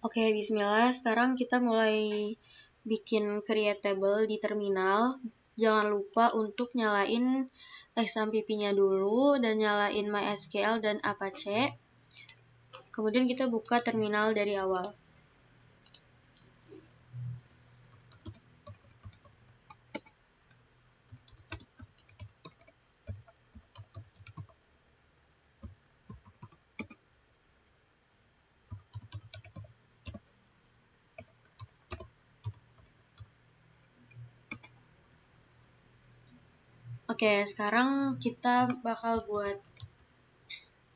Oke, bismillah. Sekarang kita mulai bikin create table di terminal. Jangan lupa untuk nyalain XAMPP-nya dulu dan nyalain MySQL dan Apache. Kemudian kita buka terminal dari awal. Oke, sekarang kita bakal buat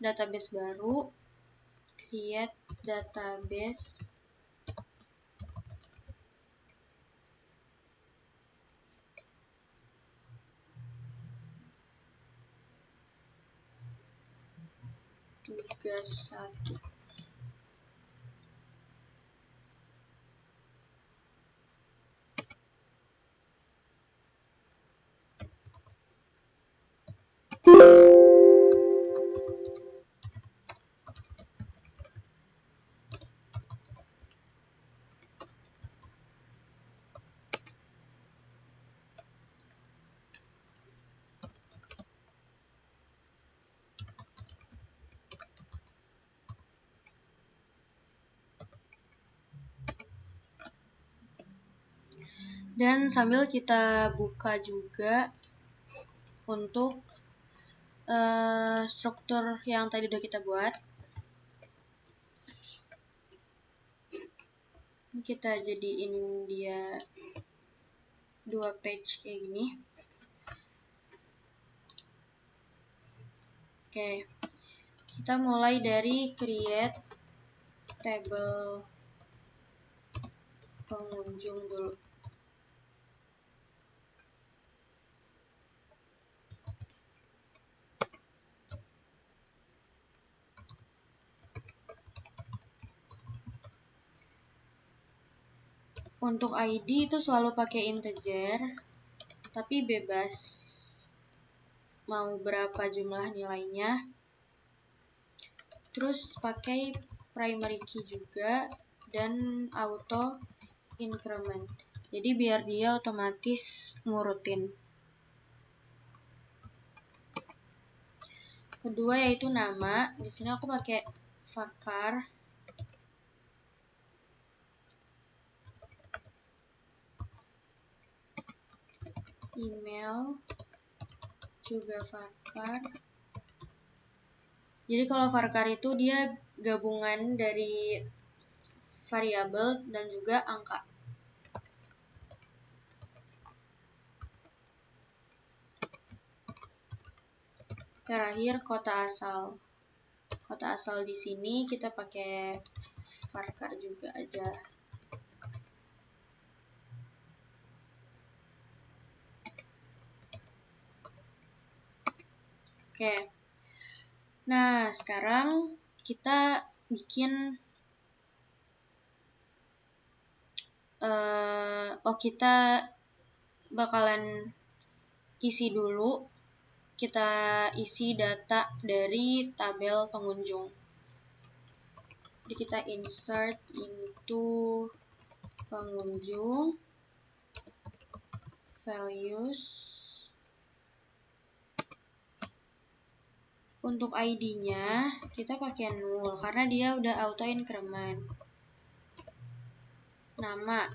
database baru. Create database. Tugas 1. Dan sambil kita buka juga untuk struktur yang tadi udah kita buat. Kita jadiin dia 2 page kayak gini. Oke, kita mulai dari create table pengunjung dulu. Untuk ID itu selalu pakai integer, tapi bebas mau berapa jumlah nilainya. Terus pakai primary key juga dan auto increment. Jadi biar dia otomatis ngurutin. Kedua yaitu nama. Di sini aku pakai var. Email juga var. Jadi kalau var itu dia gabungan dari variabel dan juga angka. Terakhir kota asal. Kota asal di sini kita pakai var juga aja. Oke. Nah, sekarang kita bikin kita bakalan isi dulu. Kita isi data dari tabel pengunjung. Jadi kita insert into pengunjung values. Untuk ID-nya kita pakai null karena dia udah auto increment. Nama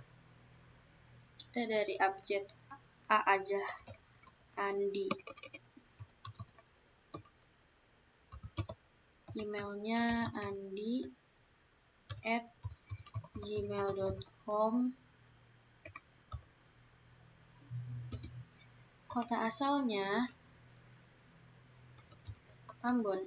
kita dari abjad A aja, Andi. Emailnya andi@gmail.com. Kota asalnya Ambon.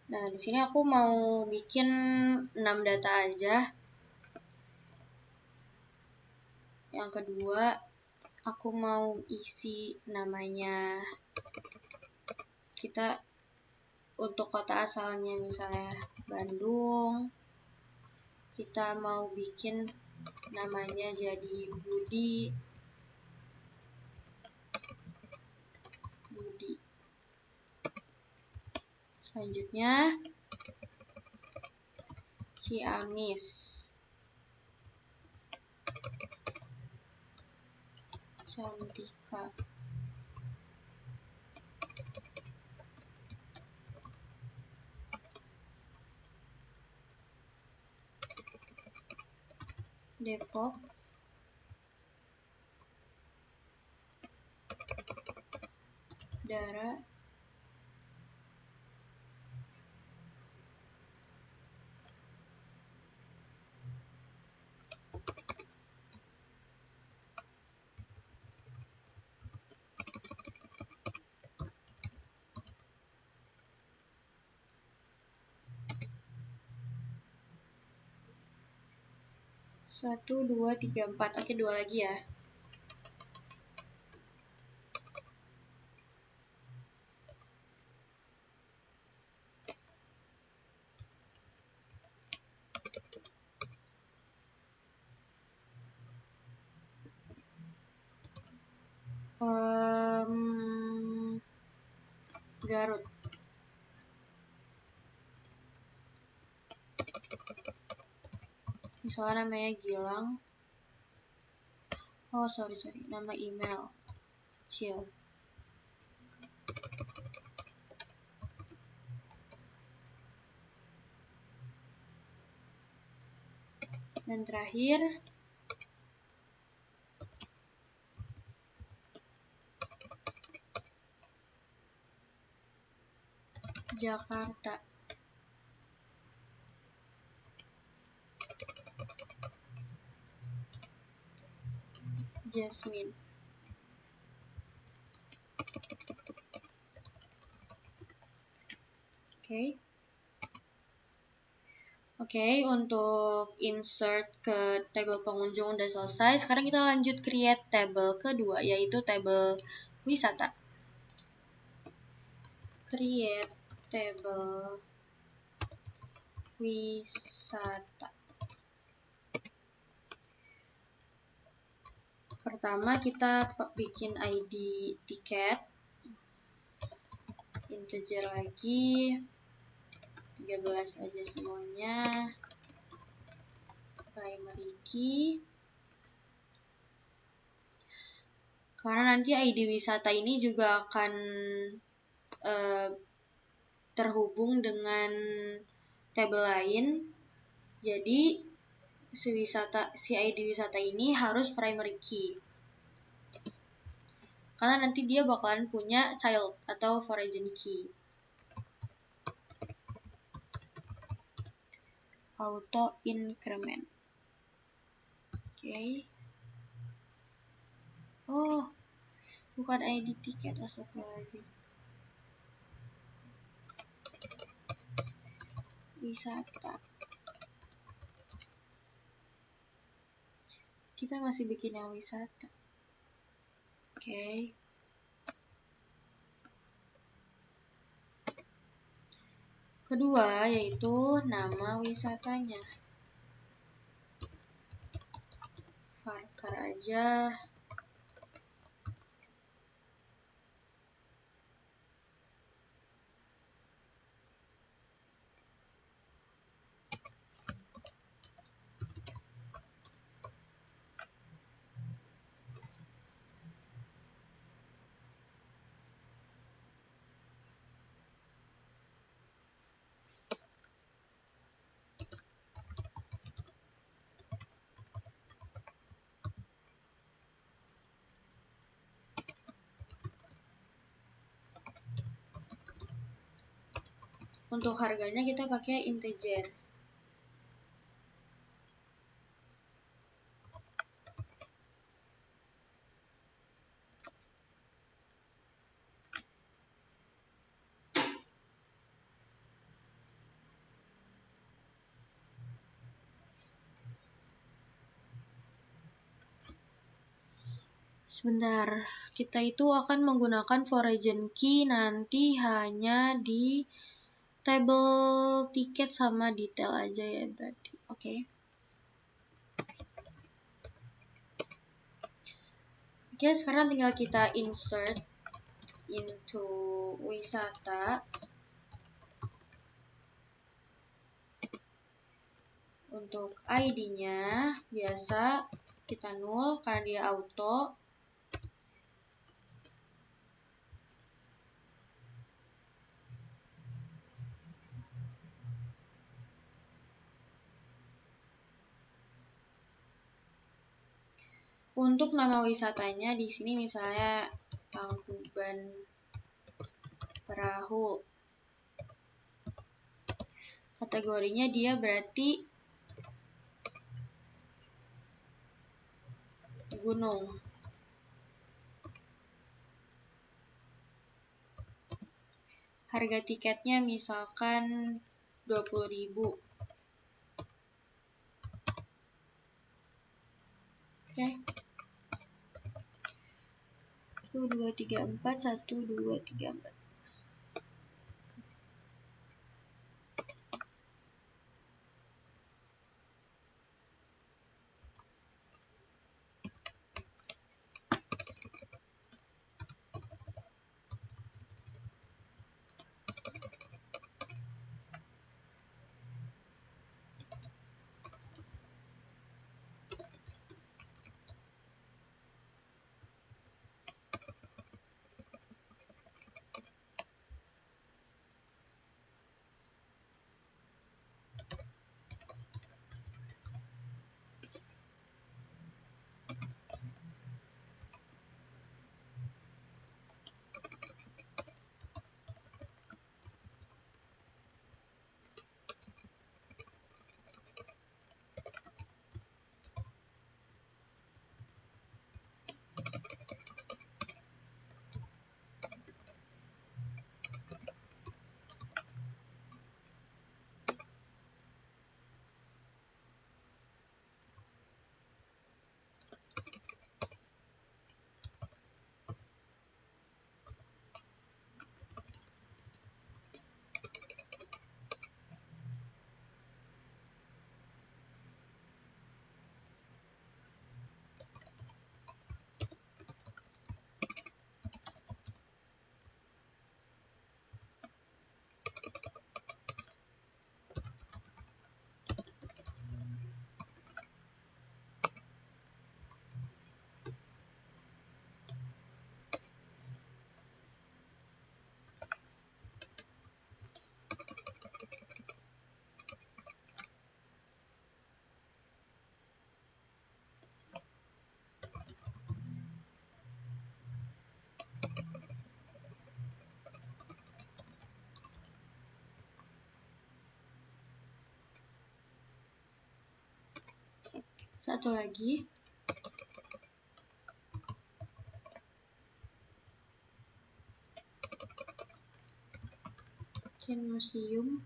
Nah, di sini aku mau bikin 6 data aja. Yang kedua, aku mau isi namanya kita untuk kota asalnya misalnya Bandung, kita mau bikin namanya jadi Budi. Selanjutnya Ciamis, Cantika. Depok, Dara, satu, dua, tiga, empat. Oke, 2 lagi ya. Garut. Misalnya namanya Gilang. Oh, sorry. Nama email kecil. Dan terakhir Jakarta. Jasmine. Oke, untuk insert ke tabel pengunjung udah selesai. Sekarang kita lanjut create table kedua, yaitu table wisata. Create table wisata. Pertama kita bikin ID tiket, integer lagi, 13 aja semuanya, primary key. Karena nanti ID wisata ini juga akan terhubung dengan tabel lain, jadi si ID wisata ini harus primary key. Karena nanti dia bakalan punya child atau foreign key. Auto increment. Oke. Oh, bukan ID tiket, astagfirullahaladzim. Wisata. Kita masih bikin yang wisata. Oke. Kedua yaitu nama wisatanya. Varchar aja. Untuk harganya kita pakai integer. Sebentar, kita itu akan menggunakan for region key nanti hanya di table tiket sama detail aja ya berarti. Oke. Oke, sekarang tinggal kita insert into wisata. Untuk ID-nya biasa kita nul karena dia auto. Untuk nama wisatanya di sini misalnya Tangkuban Perahu. Kategorinya dia berarti gunung. Harga tiketnya misalkan 20.000. Oke. 1 2 3 4 1 2 3 4. Satu lagi. Museum.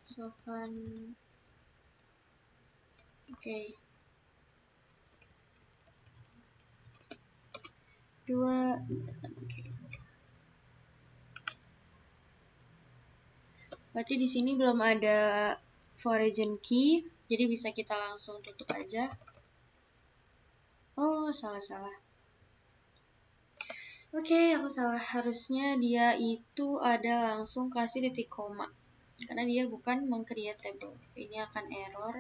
Misalkan oke. 2 oke. Berarti di sini belum ada for region key, jadi bisa kita langsung tutup aja. Oh, salah. Oke, aku salah. Harusnya dia itu ada langsung kasih titik koma. Karena dia bukan meng-create table. Ini akan error.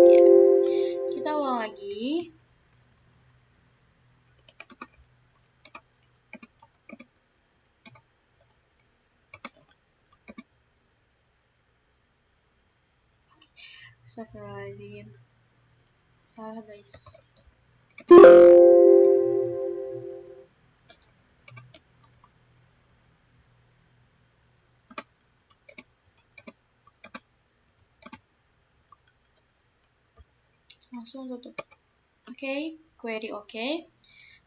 Ya. Kita ulang lagi. Astagfirullahaladzim. Salah guys. Langsung tutup. Oke, query oke.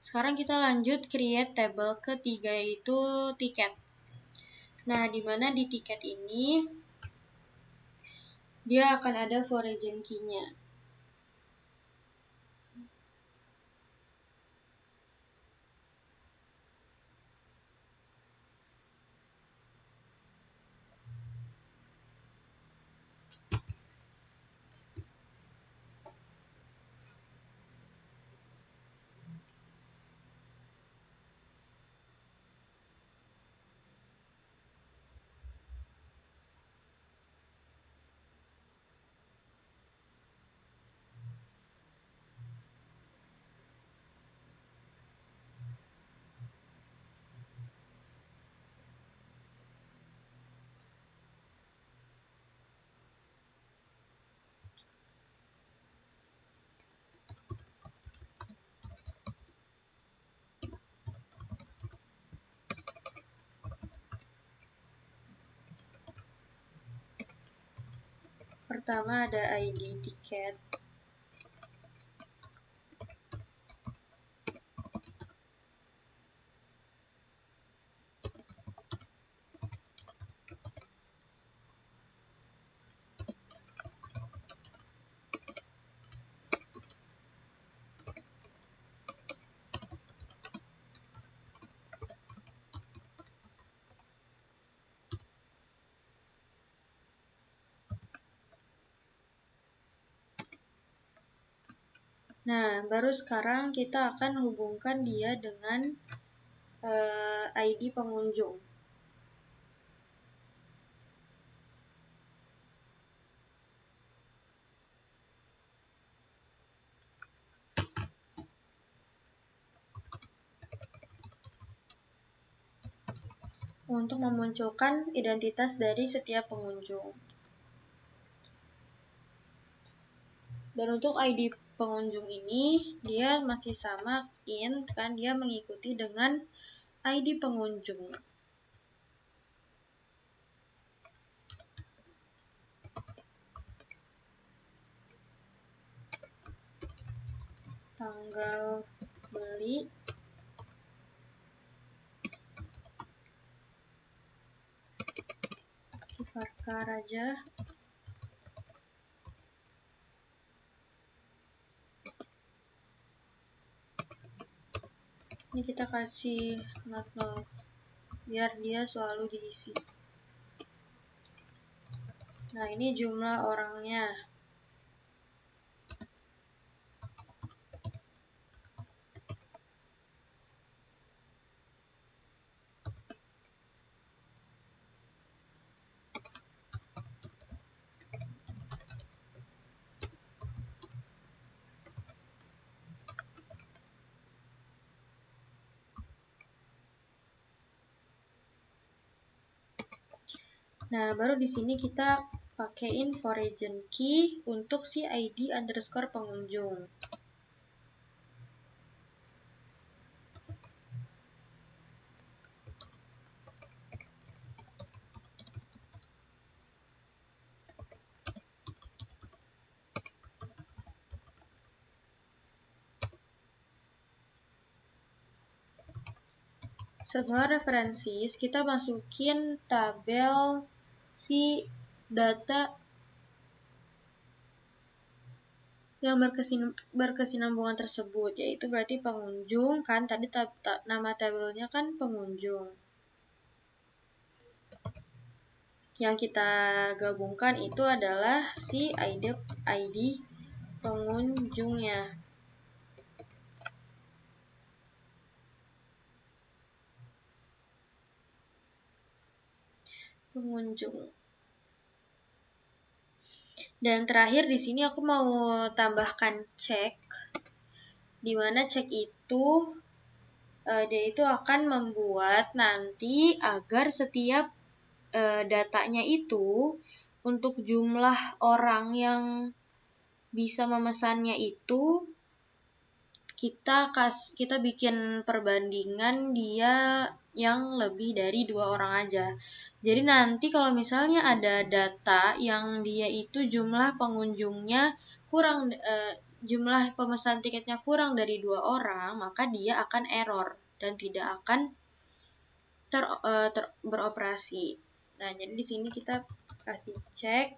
Sekarang kita lanjut create table ketiga, yaitu tiket. Nah, di mana di tiket ini dia akan ada foreign key-nya. Pertama ada ID tiket. Nah, baru sekarang kita akan hubungkan dia dengan ID pengunjung. Untuk memunculkan identitas dari setiap pengunjung. Dan untuk ID pengunjung ini, dia masih sama int, kan dia mengikuti dengan ID pengunjung. Tanggal beli, varchar aja. Ini kita kasih not null biar dia selalu diisi. Nah, ini jumlah orangnya. Nah, baru di sini kita pakaiin foreign key untuk si ID underscore pengunjung. Setelah referensi, kita masukin tabel si data yang berkesinambungan tersebut, yaitu berarti pengunjung, kan tadi nama tabelnya kan pengunjung. Yang kita gabungkan itu adalah si ID pengunjungnya. Pengunjung. Dan terakhir di sini aku mau tambahkan cek, di mana cek itu dia itu akan membuat nanti agar setiap datanya itu untuk jumlah orang yang bisa memesannya itu kita bikin perbandingan dia yang lebih dari 2 orang aja. Jadi nanti kalau misalnya ada data yang dia itu jumlah pengunjungnya kurang, jumlah pemesan tiketnya kurang dari 2 orang, maka dia akan error dan tidak akan beroperasi. Nah, jadi di sini kita kasih cek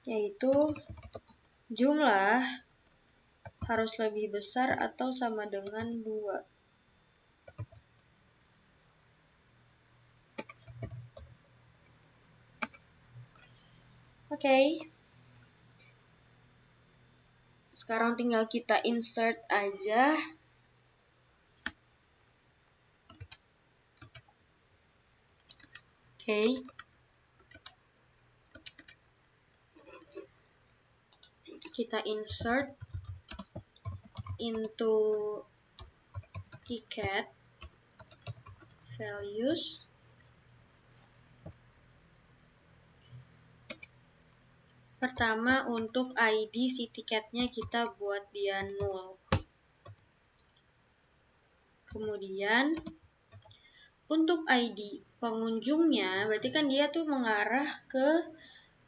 yaitu jumlah harus lebih besar atau sama dengan 2. Oke. Sekarang tinggal kita insert aja. Oke. Kita insert into ticket values. Pertama, untuk ID si tiketnya kita buat dia 0. Kemudian untuk ID pengunjungnya, berarti kan dia tuh mengarah ke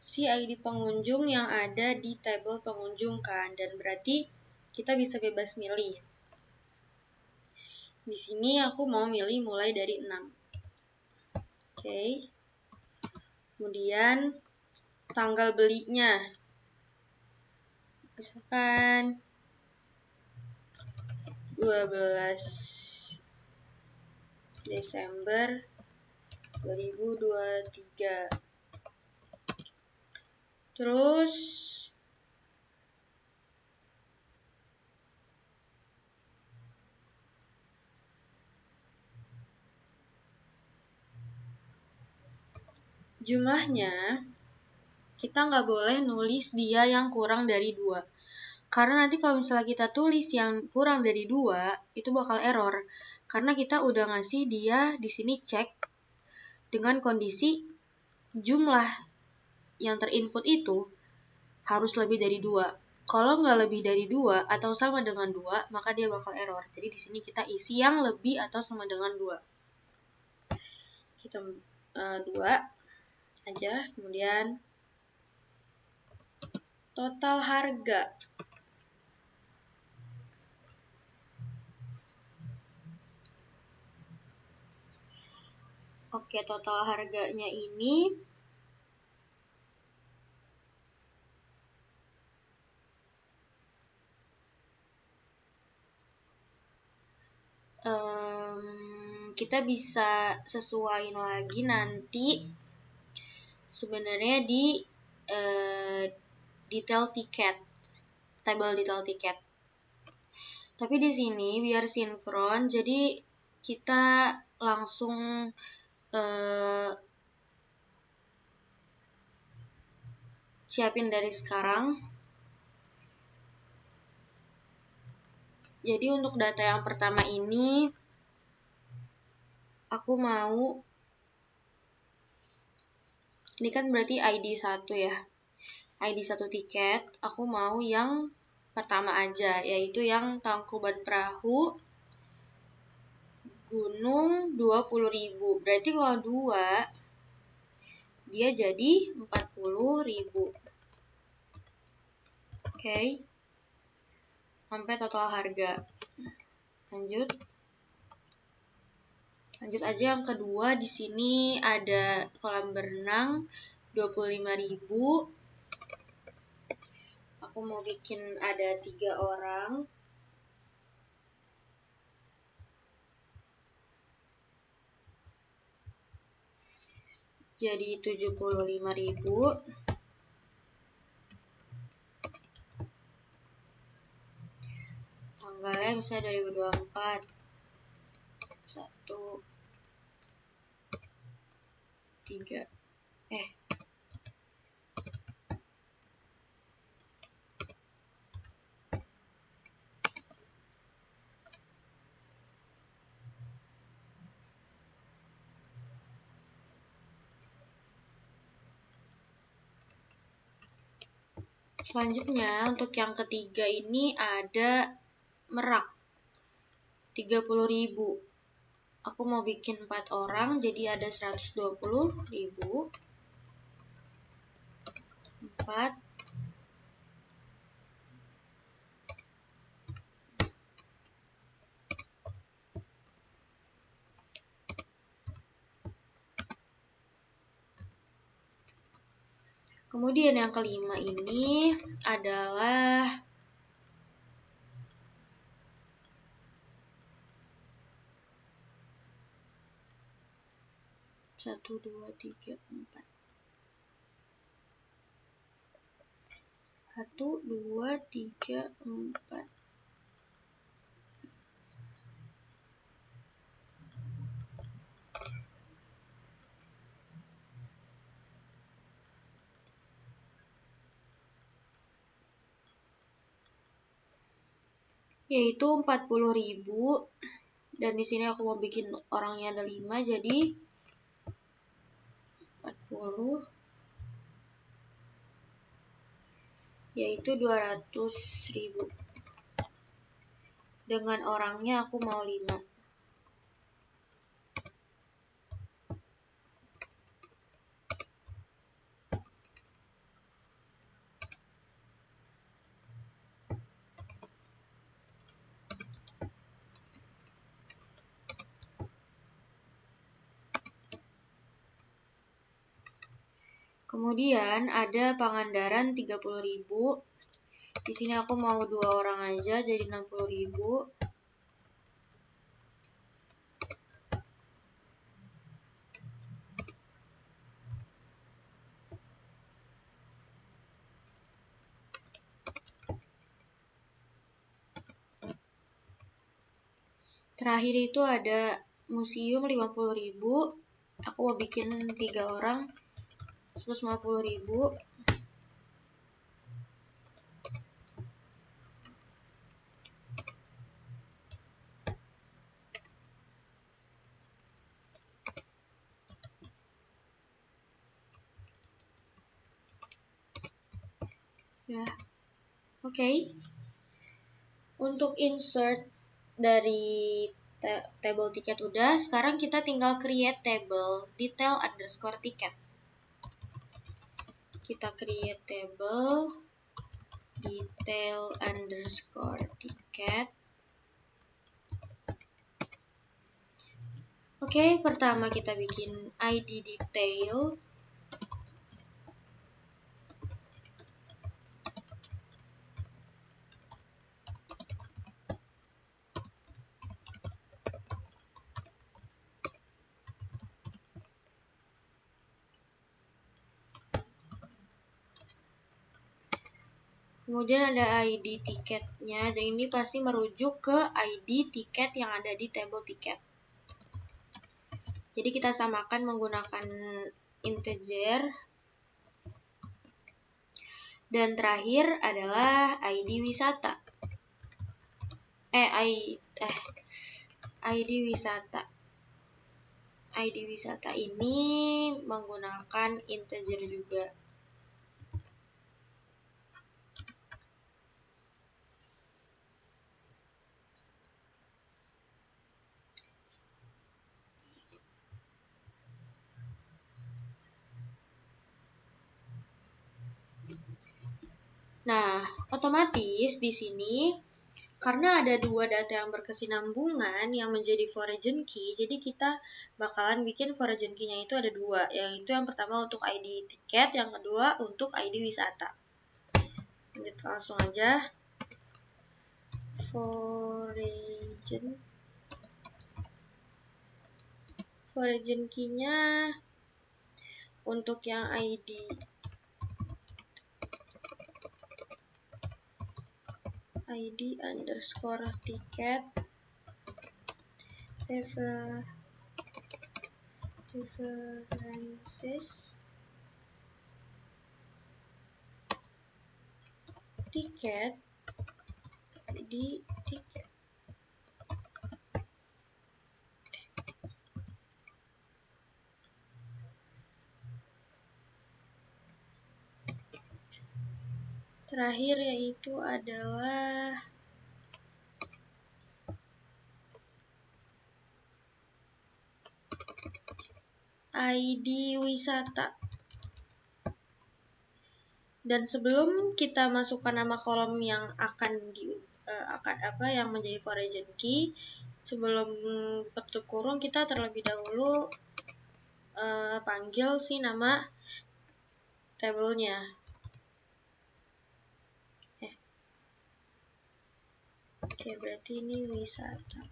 si ID pengunjung yang ada di tabel pengunjung kan, dan berarti kita bisa bebas milih. Di sini aku mau milih mulai dari 6. Oke. Kemudian tanggal belinya, misalkan 12 Desember 2023. Terus jumlahnya kita nggak boleh nulis dia yang kurang dari 2. Karena nanti kalau misalnya kita tulis yang kurang dari 2, itu bakal error. Karena kita udah ngasih dia di sini cek dengan kondisi jumlah yang terinput itu harus lebih dari 2. Kalau nggak lebih dari 2 atau sama dengan 2, maka dia bakal error. Jadi di sini kita isi yang lebih atau sama dengan 2. Kita 2 aja, kemudian total harga. Oke, total harganya ini kita bisa sesuaiin lagi nanti sebenarnya di detail tiket, tabel detail tiket. Tapi di sini biar sinkron, jadi kita langsung siapin dari sekarang. Jadi untuk data yang pertama ini aku mau, ini kan berarti ID 1 ya. ID 1 tiket, aku mau yang pertama aja, yaitu yang Tangkuban Perahu Gunung 20.000. Berarti kalau 2 dia jadi 40.000. Oke. Sampai total harga. Lanjut aja yang kedua, di sini ada kolam berenang 25.000. Aku mau bikin ada 3 orang. Jadi 75.000. Tanggalnya misalnya 2024. 1 3 Selanjutnya untuk yang ketiga ini ada Merak 30.000. Aku mau bikin 4 orang, jadi ada 120.000. 4. Kemudian yang kelima ini adalah 1, 2, 3, 4. 1, 2, 3, 4. Yaitu 40.000. Dan di sini aku mau bikin orangnya ada 5, jadi 40 yaitu 200.000. Dengan orangnya aku mau 5. Kemudian ada Pangandaran 30.000. Di sini aku mau 2 orang aja, jadi 60.000. Terakhir itu ada museum 50.000. Aku mau bikin 3 orang, 150.000. Sudah. Oke. Untuk insert dari table tiket udah, sekarang kita tinggal create table detail underscore tiket. Kita create table detail underscore tiket. Oke, pertama kita bikin ID detail. Kemudian ada ID tiketnya, dan ini pasti merujuk ke ID tiket yang ada di table tiket. Jadi kita samakan menggunakan integer. Dan terakhir adalah ID wisata. ID wisata. ID wisata ini menggunakan integer juga. Nah, otomatis di sini karena ada 2 data yang berkesinambungan yang menjadi foreign key, jadi kita bakalan bikin foreign key-nya itu ada 2, yaitu yang pertama untuk ID tiket, yang kedua untuk ID wisata. Kita langsung aja foreign key-nya untuk yang ID underscore tiket references tiket ID tiket. Terakhir yaitu adalah ID wisata. Dan sebelum kita masukkan nama kolom yang yang menjadi foreign key, sebelum tutup kurung kita terlebih dahulu panggil si nama tabelnya. Oke, berarti ini wisata.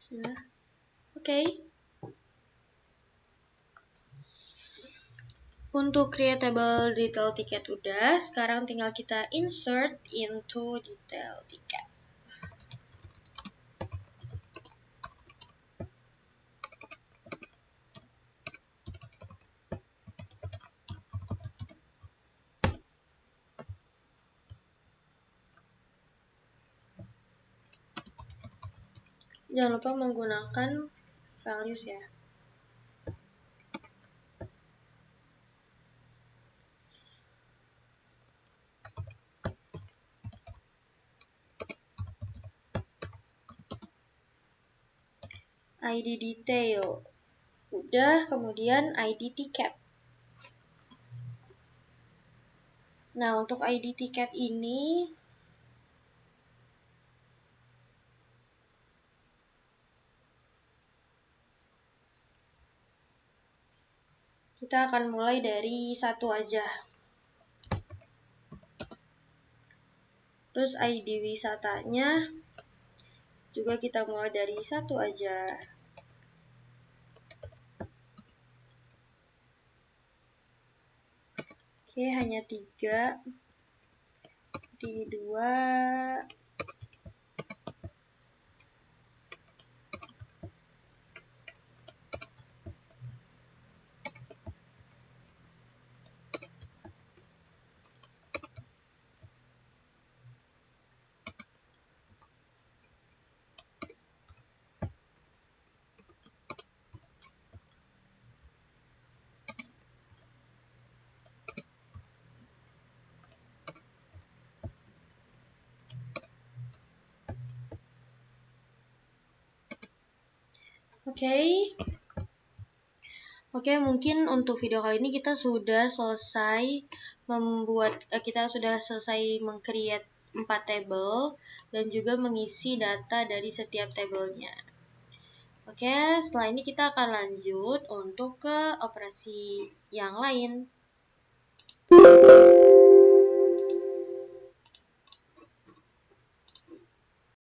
Sudah. Oke. Untuk creatable detail tiket udah, sekarang tinggal kita insert into detail tiket. Jangan lupa menggunakan values ya. ID detail udah, kemudian ID tiket. Nah, untuk ID tiket ini kita akan mulai dari satu aja. Terus ID wisatanya juga kita mulai dari satu aja. Oke, hanya 3. Di 2. Oke, mungkin untuk video kali ini kita sudah selesai meng-create 4 table dan juga mengisi data dari setiap tabelnya. Oke, setelah ini kita akan lanjut untuk ke operasi yang lain.